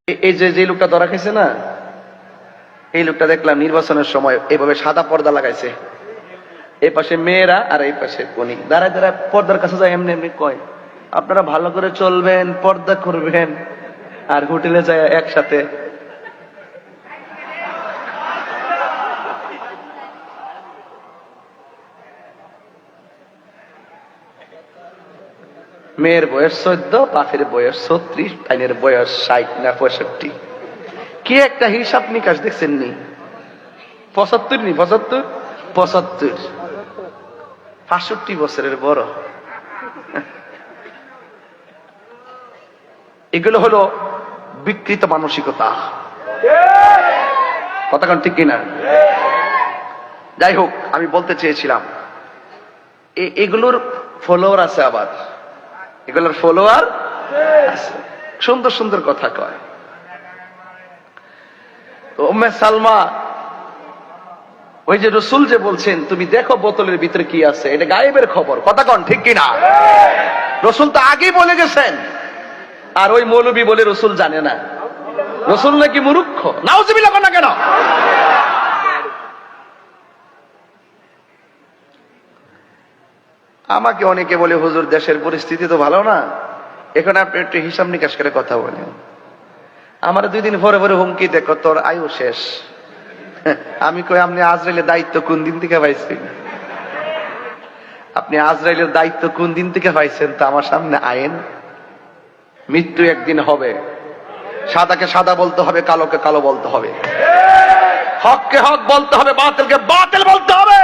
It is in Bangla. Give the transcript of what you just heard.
এই যে লোকটা ধরা খাইছে না, এই লোকটা দেখলাম নির্বাচনের সময় এইভাবে সাদা পর্দা লাগাইছে, এই পাশে মেয়েরা আর এই পাশে উনি দাঁড়ায় দাঁড়ায় পর্দার কাছে যায়, এমনি এমনি কয় আপনারা ভালো করে চলবেন, পর্দা করবেন। আর হোটেলে যায় একসাথে মেয়ের বয়স 14, বাপের বয়স 36, টাইনের বয়স 60 না 65। কি একটা হিসাব নিকাশ দেখছেন নি? 75 নি 75 65 বছরের বড়। এগুলো হলো বিকৃত মানসিকতা। কথাক্ষণ ঠিক কিনা? যাই হোক, আমি বলতে চেয়েছিলাম এগুলোর ফলোয়ার আছে, আবার এগুলোর ফলোয়ার আছে, সুন্দর সুন্দর কথা কয়। উম্মে সালমা, ওই যে রসুল যে বলছেন তুমি দেখো বোতলের ভিতরে কি আছে, এটা গায়েবের খবর। কথা কন ঠিক কিনা? রসুল তো আগেই বলে গেছেন, আর ওই মৌলবী বলে রসুল জানে না। রসুল নাকি মূর্খ? নাউজুবিল্লাহ না কেন? আমাকে অনেকে বলে হুজুর দেশের পরিস্থিতি তো ভালো না, এখন আপনি একটু হিসাব নিকাশ করে কথা বলেন। আমার 2 দিন পরে পরে হুমকি দেখো তোর আয়ু শেষ। আমি কই আপনি আজরাইলের দায়িত্ব কোন দিন থেকে পাইছেন? আপনি আজরাইলের দায়িত্ব কোন দিন থেকে পাইছেন? তো আমার সামনে আইন, মৃত্যু একদিন হবে, সাদাকে সাদা বলতে হবে, কালোকে কালো বলতে হবে, হককে হক বলতে হবে, বাতিলকে বাতিল বলতে হবে।